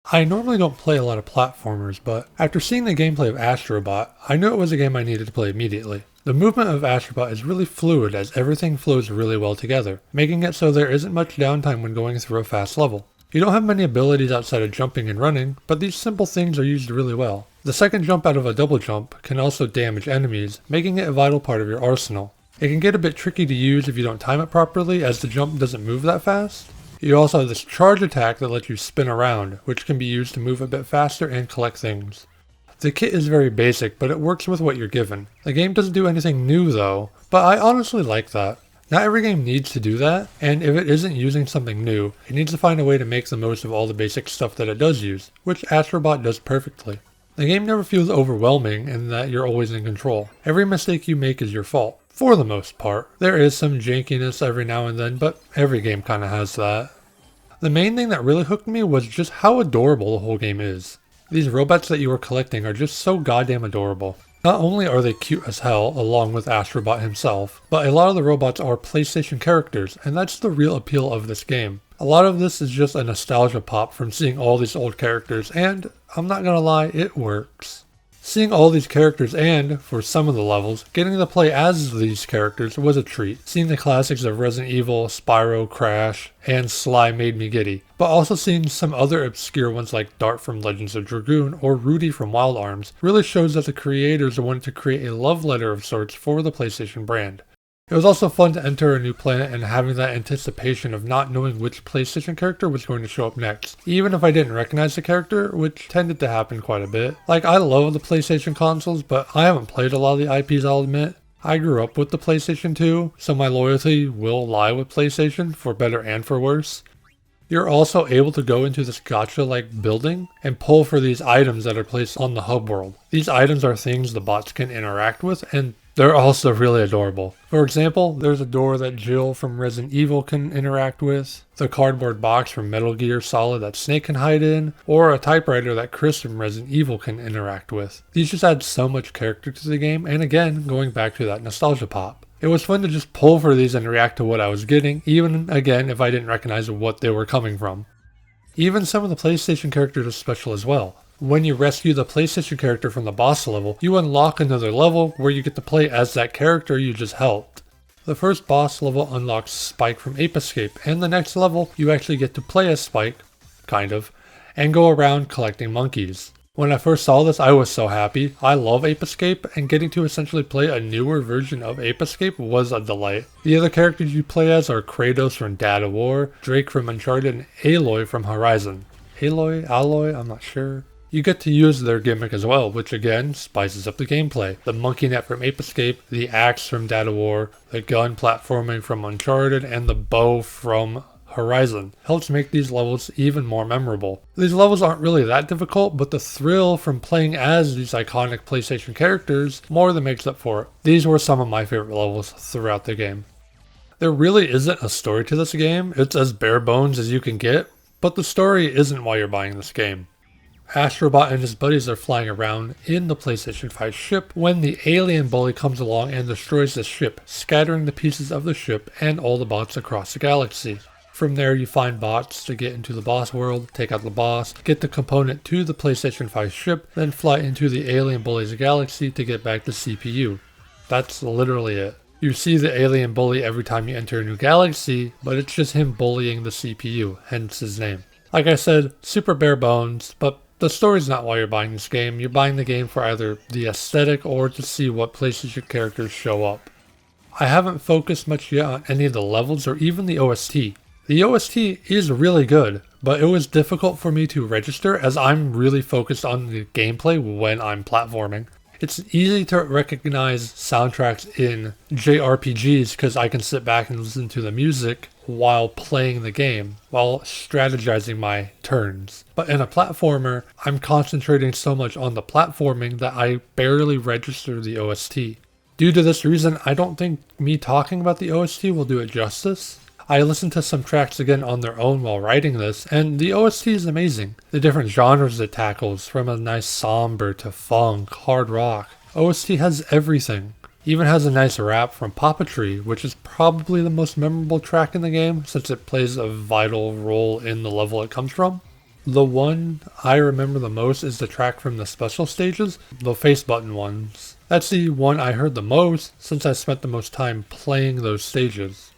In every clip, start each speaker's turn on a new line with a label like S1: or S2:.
S1: I normally don't play a lot of platformers, but after seeing the gameplay of Astro Bot, I knew it was a game I needed to play immediately. The movement of Astro Bot is really fluid as everything flows really well together, making it so there isn't much downtime when going through a fast level. You don't have many abilities outside of jumping and running, but these simple things are used really well. The second jump out of a double jump can also damage enemies, making it a vital part of your arsenal. It can get a bit tricky to use if you don't time it properly as the jump doesn't move that fast. You also have this charge attack that lets you spin around, which can be used to move a bit faster and collect things. The kit is very basic, but it works with what you're given. The game doesn't do anything new though, but I honestly like that. Not every game needs to do that, and if it isn't using something new, it needs to find a way to make the most of all the basic stuff that it does use, which Astro Bot does perfectly. The game never feels overwhelming in that you're always in control. Every mistake you make is your fault. For the most part. There is some jankiness every now and then, but every game kinda has that. The main thing that really hooked me was just how adorable the whole game is. These robots that you are collecting are just so goddamn adorable. Not only are they cute as hell, along with Astro Bot himself, but a lot of the robots are PlayStation characters, and that's the real appeal of this game. A lot of this is just a nostalgia pop from seeing all these old characters, and I'm not gonna lie, it works. Seeing all these characters and, for some of the levels, getting to play as these characters was a treat. Seeing the classics of Resident Evil, Spyro, Crash, and Sly made me giddy. But also seeing some other obscure ones like Dart from Legends of Dragoon or Rudy from Wild Arms really shows that the creators wanted to create a love letter of sorts for the PlayStation brand. It was also fun to enter a new planet and having that anticipation of not knowing which PlayStation character was going to show up next, even if I didn't recognize the character, which tended to happen quite a bit. Like, I love the PlayStation consoles, but I haven't played a lot of the IPs, I'll admit. I grew up with the PlayStation 2, so my loyalty will lie with PlayStation, for better and for worse. You're also able to go into this gacha-like building and pull for these items that are placed on the hub world. These items are things the bots can interact with, and they're also really adorable. For example, there's a door that Jill from Resident Evil can interact with, the cardboard box from Metal Gear Solid that Snake can hide in, or a typewriter that Chris from Resident Evil can interact with. These just add so much character to the game, and again, going back to that nostalgia pop. It was fun to just pull for these and react to what I was getting, even again if I didn't recognize what they were coming from. Even some of the PlayStation characters are special as well. When you rescue the PlayStation character from the boss level, you unlock another level where you get to play as that character you just helped. The first boss level unlocks Spike from Ape Escape, and the next level you actually get to play as Spike, kind of, and go around collecting monkeys. When I first saw this, I was so happy. I love Ape Escape, and getting to essentially play a newer version of Ape Escape was a delight. The other characters you play as are Kratos from Dad of War, Drake from Uncharted, and Aloy from Horizon. Alloy, I'm not sure. You get to use their gimmick as well, which again spices up the gameplay. The monkey net from Ape Escape, the axe from Dad of War, the gun platforming from Uncharted, and the bow from Horizon helps make these levels even more memorable. These levels aren't really that difficult, but the thrill from playing as these iconic PlayStation characters more than makes up for it. These were some of my favorite levels throughout the game. There really isn't a story to this game. It's as bare bones as you can get, but the story isn't why you're buying this game. Astro Bot and his buddies are flying around in the PlayStation 5 ship when the alien bully comes along and destroys the ship, scattering the pieces of the ship and all the bots across the galaxy. From there you find bots to get into the boss world, take out the boss, get the component to the PlayStation 5 ship, then fly into the alien bully's galaxy to get back the CPU. That's literally it. You see the alien bully every time you enter a new galaxy, but it's just him bullying the CPU, hence his name. Like I said, super bare bones, but the story's not why you're buying this game. You're buying the game for either the aesthetic or to see what PlayStation characters show up. I haven't focused much yet on any of the levels or even the OST. The OST is really good, but it was difficult for me to register as I'm really focused on the gameplay when I'm platforming. It's easy to recognize soundtracks in JRPGs because I can sit back and listen to the music while playing the game, while strategizing my turns. But in a platformer, I'm concentrating so much on the platforming that I barely register the OST. Due to this reason, I don't think me talking about the OST will do it justice. I listened to some tracks again on their own while writing this, and the OST is amazing. The different genres it tackles, from a nice somber to funk, hard rock. OST has everything. Even has a nice rap from Puppetry, which is probably the most memorable track in the game, since it plays a vital role in the level it comes from. The one I remember the most is the track from the special stages, the face button ones. That's the one I heard the most since I spent the most time playing those stages.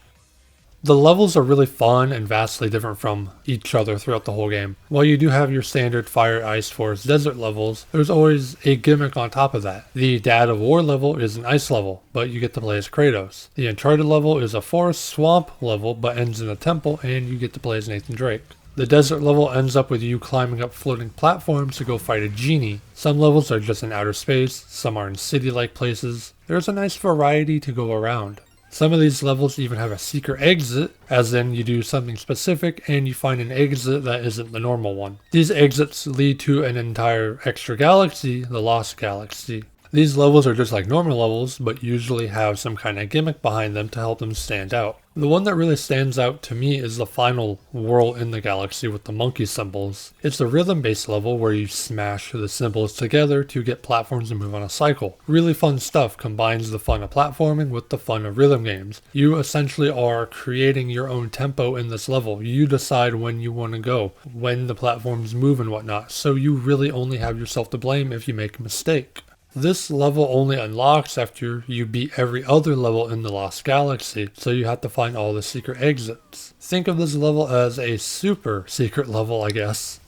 S1: The levels are really fun and vastly different from each other throughout the whole game. While you do have your standard fire, ice, forest, desert levels, there's always a gimmick on top of that. The Dad of War level is an ice level, but you get to play as Kratos. The Uncharted level is a forest swamp level, but ends in a temple, and you get to play as Nathan Drake. The desert level ends up with you climbing up floating platforms to go fight a genie. Some levels are just in outer space, some are in city-like places. There's a nice variety to go around. Some of these levels even have a secret exit, as in you do something specific and you find an exit that isn't the normal one. These exits lead to an entire extra galaxy, the Lost Galaxy. These levels are just like normal levels, but usually have some kind of gimmick behind them to help them stand out. The one that really stands out to me is the final world in the galaxy with the monkey symbols. It's a rhythm-based level where you smash the symbols together to get platforms and move on a cycle. Really fun stuff, combines the fun of platforming with the fun of rhythm games. You essentially are creating your own tempo in this level. You decide when you want to go, when the platforms move and whatnot, so you really only have yourself to blame if you make a mistake. This level only unlocks after you beat every other level in the Lost Galaxy, so you have to find all the secret exits. Think of this level as a super secret level, I guess.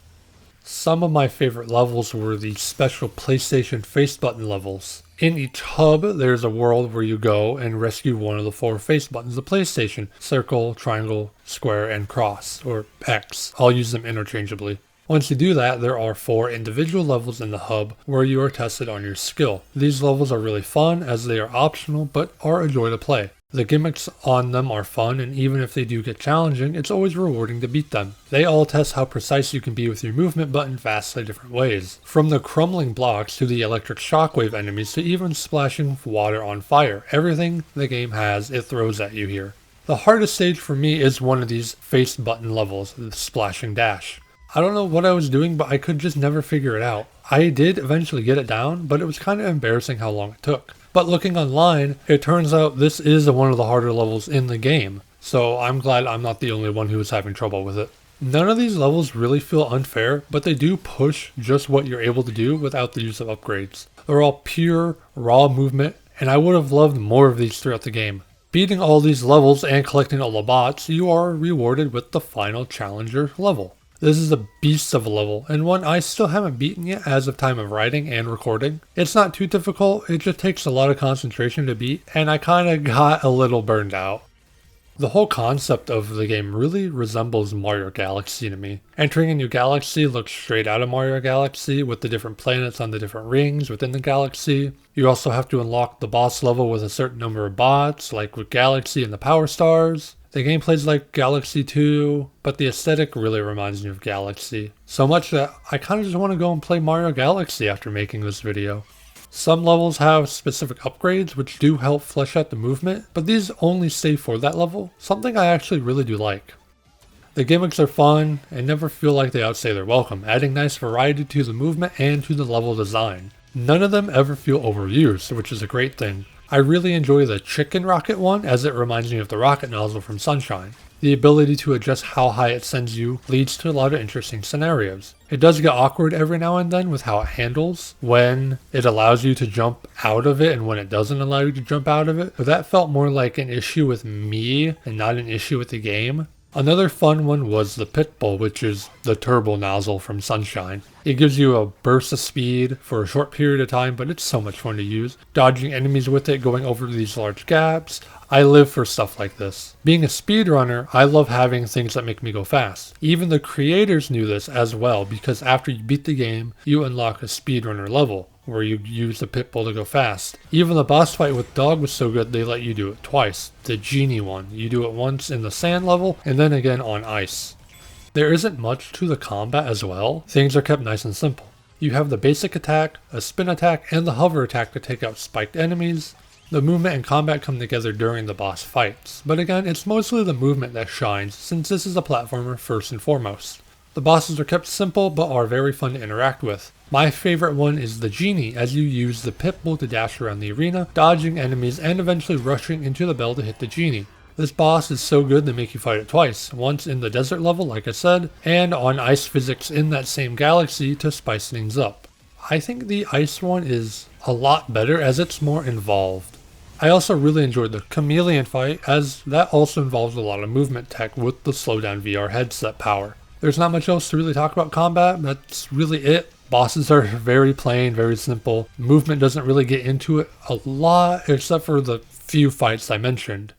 S1: Some of my favorite levels were the special PlayStation face button levels. In each hub, there's a world where you go and rescue one of the 4 face buttons of PlayStation: circle, triangle, square, and cross, or X. I'll use them interchangeably. Once you do that, there are 4 individual levels in the hub where you are tested on your skill. These levels are really fun as they are optional but are a joy to play. The gimmicks on them are fun, and even if they do get challenging, it's always rewarding to beat them. They all test how precise you can be with your movement but in vastly different ways. From the crumbling blocks to the electric shockwave enemies to even splashing water on fire. Everything the game has, it throws at you here. The hardest stage for me is one of these face button levels, the splashing dash. I don't know what I was doing, but I could just never figure it out. I did eventually get it down, but it was kind of embarrassing how long it took. But looking online, it turns out this is one of the harder levels in the game, so I'm glad I'm not the only one who is having trouble with it. None of these levels really feel unfair, but they do push just what you're able to do without the use of upgrades. They're all pure, raw movement, and I would have loved more of these throughout the game. Beating all these levels and collecting all the bots, you are rewarded with the final challenger level. This is a beast of a level, and one I still haven't beaten yet as of time of writing and recording. It's not too difficult, it just takes a lot of concentration to beat, and I kinda got a little burned out. The whole concept of the game really resembles Mario Galaxy to me. Entering a new galaxy looks straight out of Mario Galaxy with the different planets on the different rings within the galaxy. You also have to unlock the boss level with a certain number of bots, like with Galaxy and the Power Stars. The game plays like Galaxy 2, but the aesthetic really reminds me of Galaxy. So much that I kinda just want to go and play Mario Galaxy after making this video. Some levels have specific upgrades which do help flesh out the movement, but these only stay for that level, something I actually really do like. The gimmicks are fun and never feel like they outstay their welcome, adding nice variety to the movement and to the level design. None of them ever feel overused, which is a great thing. I really enjoy the chicken rocket one as it reminds me of the rocket nozzle from Sunshine. The ability to adjust how high it sends you leads to a lot of interesting scenarios. It does get awkward every now and then with how it handles, when it allows you to jump out of it and when it doesn't allow you to jump out of it, but that felt more like an issue with me and not an issue with the game. Another fun one was the pit bull, which is the turbo nozzle from Sunshine. It gives you a burst of speed for a short period of time, but it's so much fun to use. Dodging enemies with it, going over these large gaps. I live for stuff like this. Being a speedrunner, I love having things that make me go fast. Even the creators knew this as well, because after you beat the game, you unlock a speedrunner level, where you use the pit bull to go fast. Even the boss fight with Dog was so good they let you do it twice. The genie one. You do it once in the sand level, and then again on ice. There isn't much to the combat as well. Things are kept nice and simple. You have the basic attack, a spin attack, and the hover attack to take out spiked enemies. The movement and combat come together during the boss fights, but again, it's mostly the movement that shines since this is a platformer first and foremost. The bosses are kept simple but are very fun to interact with. My favorite one is the genie, as you use the pit bull to dash around the arena, dodging enemies and eventually rushing into the bell to hit the genie. This boss is so good they make you fight it twice, once in the desert level like I said, and on ice physics in that same galaxy to spice things up. I think the ice one is a lot better as it's more involved. I also really enjoyed the chameleon fight as that also involves a lot of movement tech with the slowdown VR headset power. There's not much else to really talk about combat, that's really it. Bosses are very plain, very simple. Movement doesn't really get into it a lot except for the few fights I mentioned.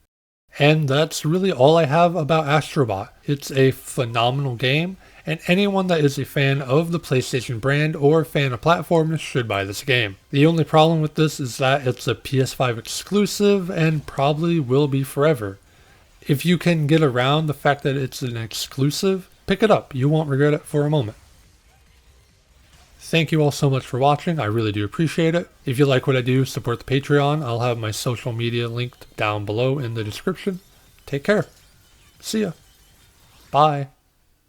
S1: And that's really all I have about Astro Bot. It's a phenomenal game, and anyone that is a fan of the PlayStation brand or fan of platforms should buy this game. The only problem with this is that it's a PS5 exclusive and probably will be forever. If you can get around the fact that it's an exclusive, pick it up. You won't regret it for a moment. Thank you all so much for watching. I really do appreciate it. If you like what I do, support the Patreon. I'll have my social media linked down below in the description. Take care. See ya. Bye.